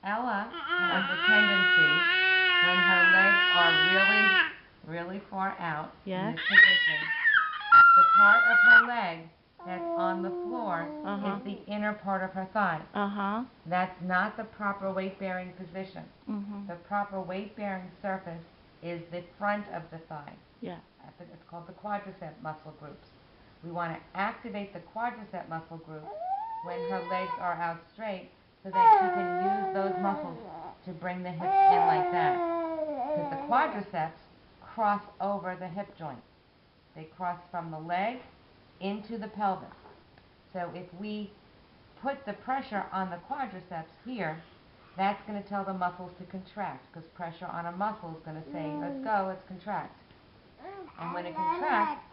Ella has a tendency, when her legs are really far out in Yes. this position, the part of her leg that's on the floor is the inner part of her thigh. That's not the proper weight-bearing position. The proper weight-bearing surface is the front of the thigh. Yeah. It's called the quadricep muscle groups. We want to activate the quadricep muscle group when her legs are out straight so that she can use those muscles to bring the hips in like that. Because the quadriceps cross over the hip joint. They cross from the leg into the pelvis. So if we put the pressure on the quadriceps here, that's going to tell the muscles to contract, because pressure on a muscle is going to say, let's go, let's contract. And when it contracts,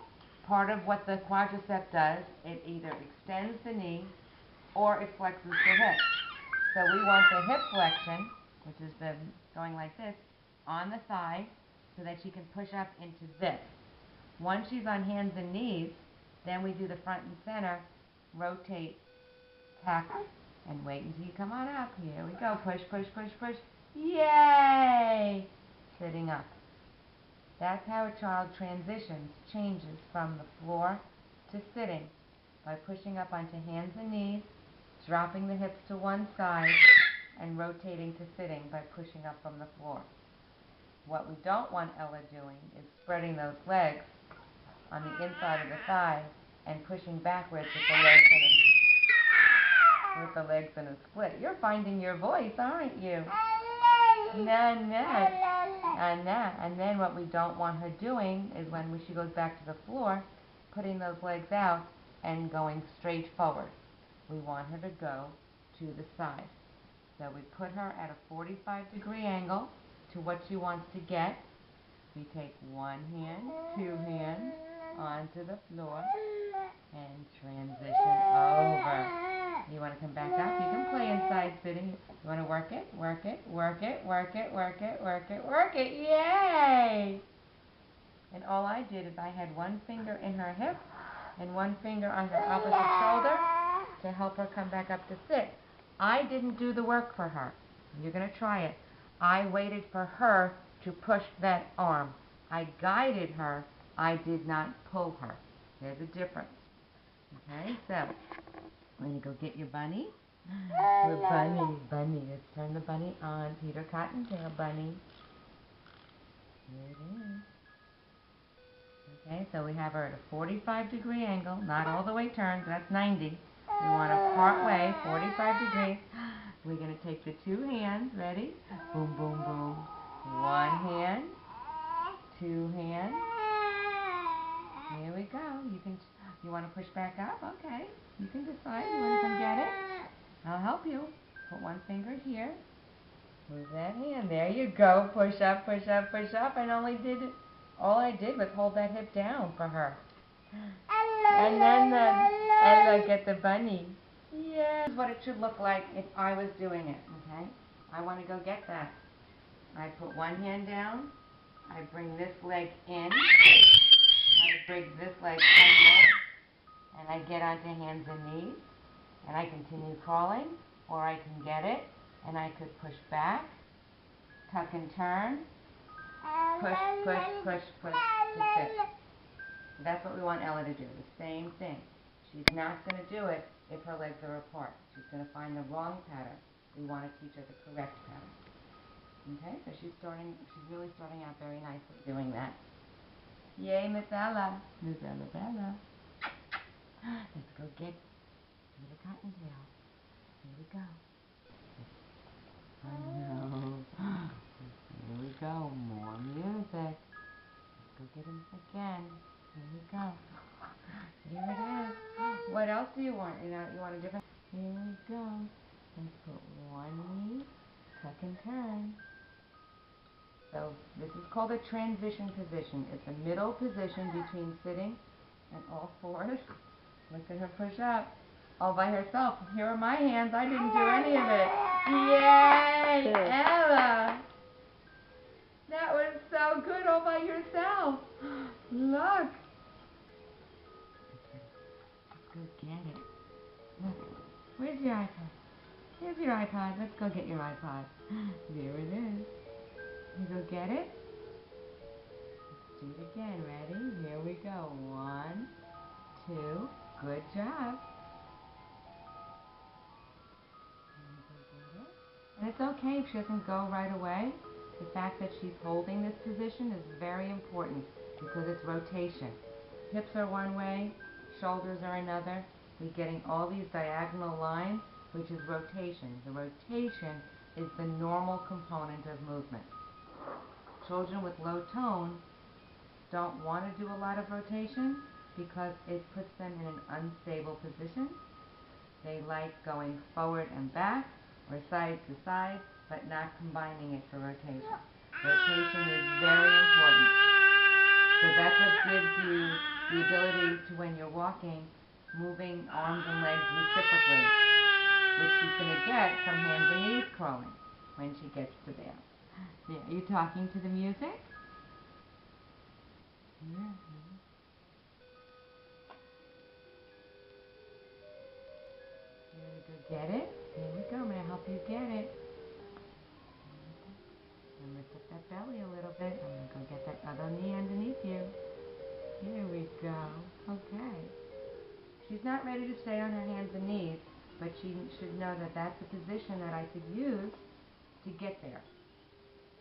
part of what the quadricep does, it either extends the knee or it flexes the hip. So we want the hip flexion, which is the going like this, on the thigh so that she can push up into this. Once she's on hands and knees, then we do the front and center, rotate, tack, and wait until you come on up. Here we go. Push, push, push, push. Yay! Sitting up. That's how a child transitions, changes from the floor to sitting, by pushing up onto hands and knees, dropping the hips to one side, and rotating to sitting by pushing up from the floor. What we don't want Ella doing is spreading those legs on the inside of the thigh and pushing backwards with the legs in a split. You're finding your voice, aren't you? Nanette. And then what we don't want her doing is when she goes back to the floor, putting those legs out and going straight forward. We want her to go to the side. So we put her at a 45-degree angle to what she wants to get. We take one hand, two hands onto the floor and transition over. You want to come back up? You can play inside sitting. You want to work it, work it, work it, work it, work it, work it, work it. Yay! And all I did is I had one finger in her hip and one finger on her opposite shoulder to help her come back up to sit. I didn't do the work for her. You're going to try it. I waited for her to push that arm. I guided her. I did not pull her. There's a difference. Okay, so I'm going to go get your bunny. Your bunny. Let's turn the bunny on. Peter Cottontail bunny. Here it is. Okay, so we have her at a 45-degree angle, not all the way turned, that's 90. We want to part way, 45 degrees. We're going to take the two hands, ready? Boom, boom, boom. One hand, two hands. Here we go. You want to push back up? Okay. You can decide. You want to come get it? I'll help you. Put one finger here. Move that hand. There you go. Push up, push up, push up. All I did was hold that hip down for her. And then Ella, get the bunny. Yeah. This is what it should look like if I was doing it, okay? I want to go get that. I put one hand down. I bring this leg in. I bring this leg under. And I get onto hands and knees. And I continue crawling, or I can get it. And I could push back, tuck and turn, push, push, push, push to sit. That's what we want Ella to do, the same thing. She's not going to do it if her legs are apart. She's going to find the wrong pattern. We want to teach her the correct pattern. Okay, so she's really starting out very nicely doing that. Yay, Miss Ella. Miss Ella Bella. Let's go get Peter Cottontail. Here we go. I know. Here we go. More music. Let's go get him again. Here we go. Here it is. What else do you want? You want a different... Here we go. Let's put one knee, tuck and turn. So this is called a transition position. It's a middle position between sitting and all fours. Look at her push up. All by herself. Here are my hands. I didn't do any of it. Yay! Ella! That was so good all by yourself. Look. Let's go get it. Look. Where's your iPad? Here's your iPod. Let's go get your iPod. There it is. You go get it. Let's do it again. Ready? Here we go. 1, 2. Good job. And it's okay if she doesn't go right away. The fact that she's holding this position is very important because it's rotation. Hips are one way, shoulders are another. We're getting all these diagonal lines, which is rotation. The rotation is the normal component of movement. Children with low tone don't want to do a lot of rotation because it puts them in an unstable position. They like going forward and back or side to side, but not combining it for rotation. Rotation is very important because that's what gives you the ability to, when you're walking, moving arms and legs reciprocally, which she's going to get from hands and knees crawling when she gets to there. Yeah, are you talking to the music? Yeah. Here we go, get it? Here we go, I'm going to help you get it. And lift up that belly a little bit. I'm going to go get that other knee underneath you. Here we go. Okay. She's not ready to stay on her hands and knees, but she should know that that's the position that I could use to get there.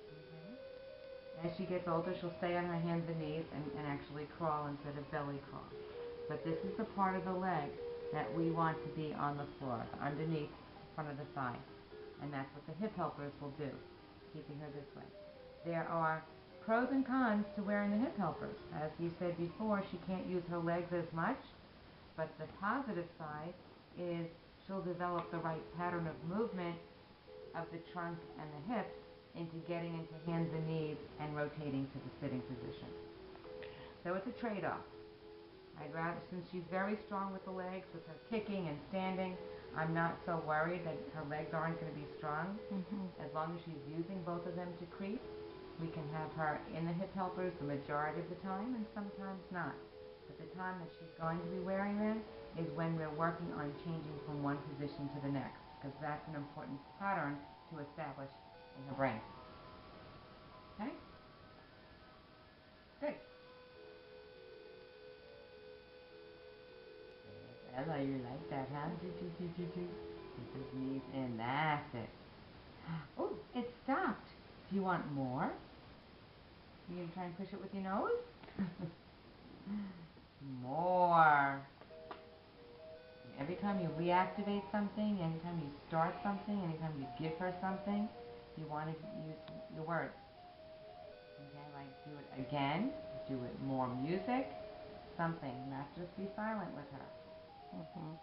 Okay. As she gets older, she'll stay on her hands and knees and actually crawl instead of belly crawl. But this is the part of the leg that we want to be on the floor, underneath, front of the thigh. And that's what the hip helpers will do, keeping her this way. There are pros and cons to wearing the hip helpers. As you said before, she can't use her legs as much, but the positive side is she'll develop the right pattern of movement of the trunk and the hips into getting into hands and knees and rotating to the sitting position. So it's a trade-off. I'd rather, since she's very strong with the legs, with her kicking and standing, I'm not so worried that her legs aren't going to be strong. As long as she's using both of them to creep, we can have her in the hip helpers the majority of the time and sometimes not. But the time that she's going to be wearing them is when we're working on changing from one position to the next, because that's an important pattern to establish in her brain. Okay? Good. Ella, you like that, huh? Get those knees in. That's it. Oh, it stopped. Do you want more? You gonna try and push it with your nose? More. Every time you reactivate something, anytime you start something, anytime you give her something, you want to use your words. Okay, like do it again, do it more music, something, not just be silent with her. Good job.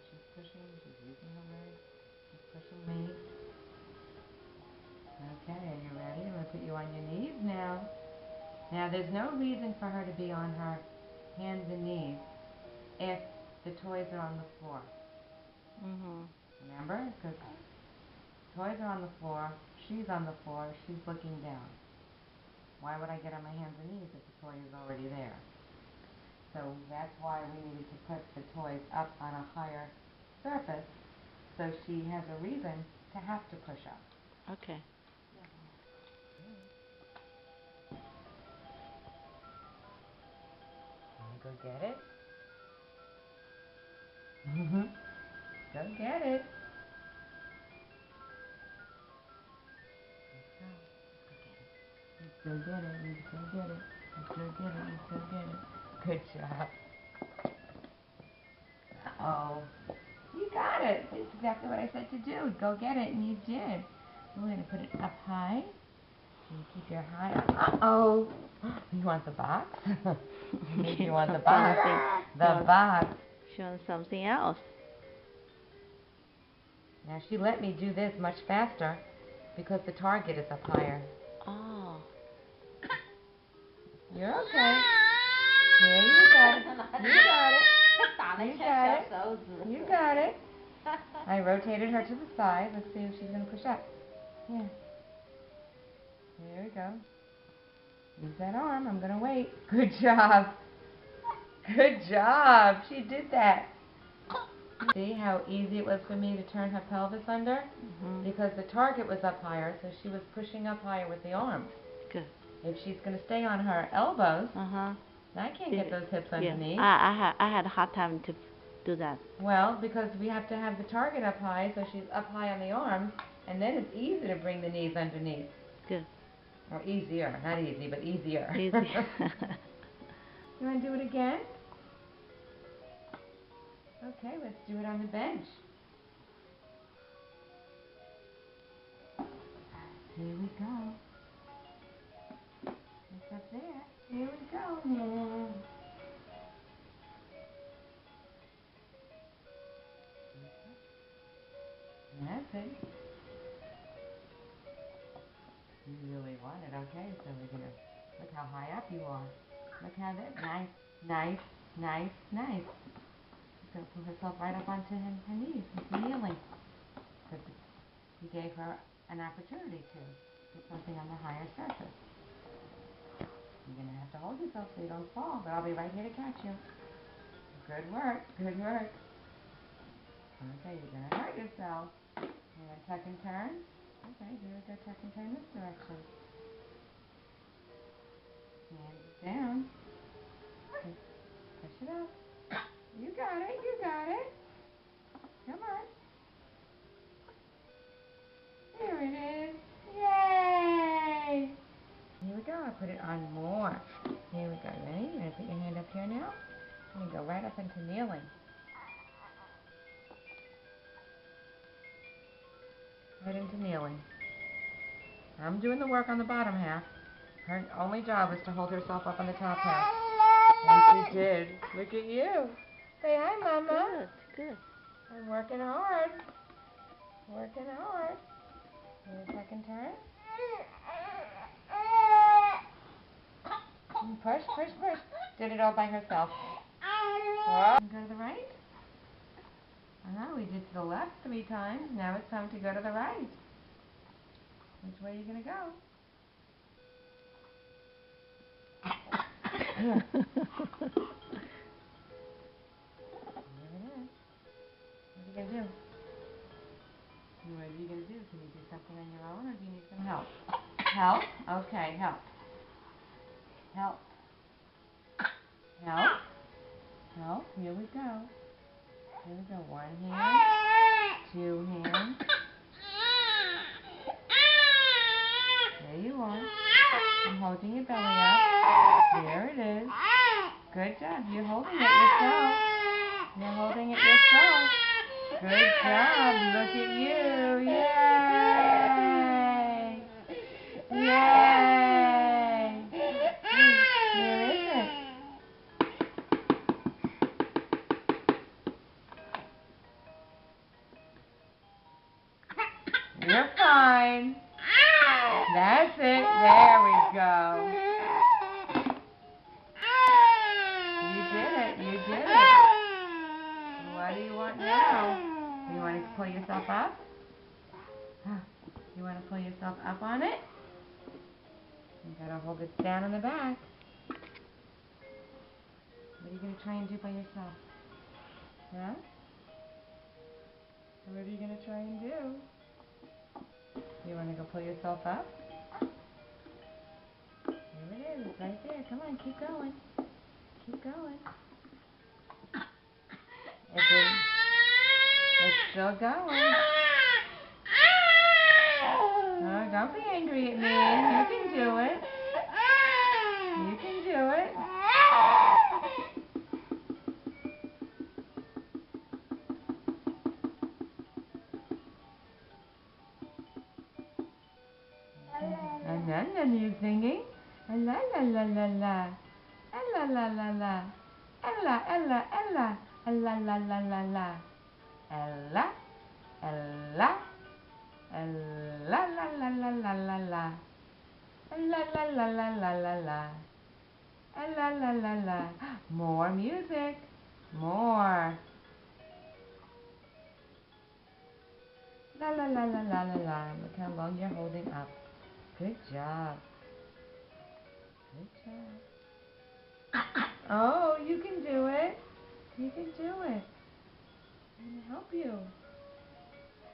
She's pushing, she's using her legs, she's pushing me. Okay, are you ready? I'm going to put you on your knees now. Now, there's no reason for her to be on her hands and knees if the toys are on the floor. Remember? Because toys are on the floor, she's on the floor, she's looking down. Why would I get on my hands and knees if the toy is already there? So that's why we needed to put the toys up on a higher surface so she has a reason to have to push up. Okay. Go get it. Go get it. Let's go get it. Let's go get it. Let's go get it. Let's go get it. Good job. Uh-oh. You got it. It's exactly what I said to do. Go get it, and you did. We're going to put it up high. You keep your high up. Uh-oh. You want the box? You want the box. The box. She wants something else. Now, she let me do this much faster because the target is up higher. Oh. You're okay. Here, you got it. You got it. You got it. You got it. I rotated her to the side. Let's see if she's going to push up. Yeah. Here we go. Use that arm. I'm gonna wait. Good job. Good job. She did that. See how easy it was for me to turn her pelvis under? Because the target was up higher, so she was pushing up higher with the arms. Good. If she's going to stay on her elbows, Uh-huh. I can't get those hips Yeah. underneath. I had a hard time to do that. Well, because we have to have the target up high, so she's up high on the arms, and then it's easy to bring the knees underneath. Good. Or easier. Not easy, but easier. Easy. You want to do it again? Okay, let's do it on the bench. Here we go. It's up there. Here we go now. That's it. You really want it, okay? So we're gonna look how high up you are. Look how that nice, nice, nice, nice. She's gonna pull herself right up onto her knees and kneeling. Because you gave her an opportunity to put something on the higher surface. You're gonna have to hold yourself so you don't fall, but I'll be right here to catch you. Good work, good work. Okay, you're gonna hurt yourself. You want to tuck and turn? Okay, here we go, tuck and turn this direction. Hands down. Push it up. You got it, you got it. Come on. Here it is. Yay! Here we go, I'll put it on more. Here we go, ready? You're going to put your hand up here now. You're going to go right up into kneeling. Right into kneeling. I'm doing the work on the bottom half. Her only job was to hold herself up on the top half. And she did. Look at you. Say hi, Mama. Good, good. I'm working hard. Working hard. Here's a second turn. And push, push, push. Did it all by herself. Go to the right. We did to the left 3 times. Now it's time to go to the right. Which way are you going to go? Here. Here it is. What are you going to do? What are you going to do? Can you do something on your own, or do you need some help? Help? Okay, help. Help. Help. Help. Here we go. Here we go. 1 hand. 2 hands. There you are. I'm holding your belly up. There it is. Good job. You're holding it yourself. You're holding it yourself. Good job. Look at you. Yay! Yay! Where is it? You're fine. That's it. There we go. You did it. You did it. What do you want now? You want to pull yourself up? You want to pull yourself up on it? You gotta hold it down on the back. What are you gonna try and do by yourself? Huh? What are you gonna try and do? You wanna go pull yourself up? Here it is, it's right there. Come on, keep going. Keep going. It's still going. Oh, don't be angry at me. You can do it. You can do it. And then you're singing. La la la la la. La la la la. Ella, Ella, Ella. La la la la la. Ella, Ella. La la la la la la la. La la la la la la la. La la la la. More music. More. La la la la la la la. Look how long you're holding up. Good job. Good job. Oh, you can do it. You can do it. I'm going to help you.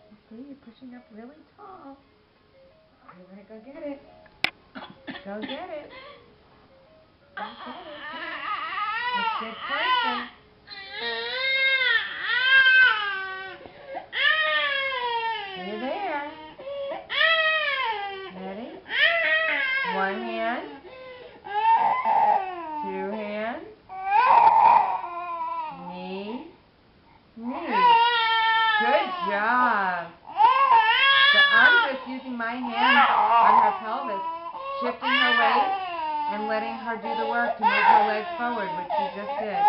You see, you're pushing up really tall. You want to go get it. Go get it. Go get it. That's good person. You're there. Ready? One hand. Two hands. Knee. Knee. Good job. So I'm just using my hands on her pelvis, shifting her weight and letting her do the work to move her legs forward, which she just did.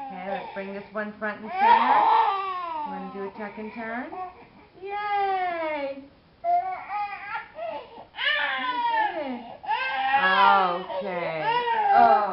Okay, let's bring this one front and center. You want to do a tuck and turn? Yay! You did it. Okay. Oh.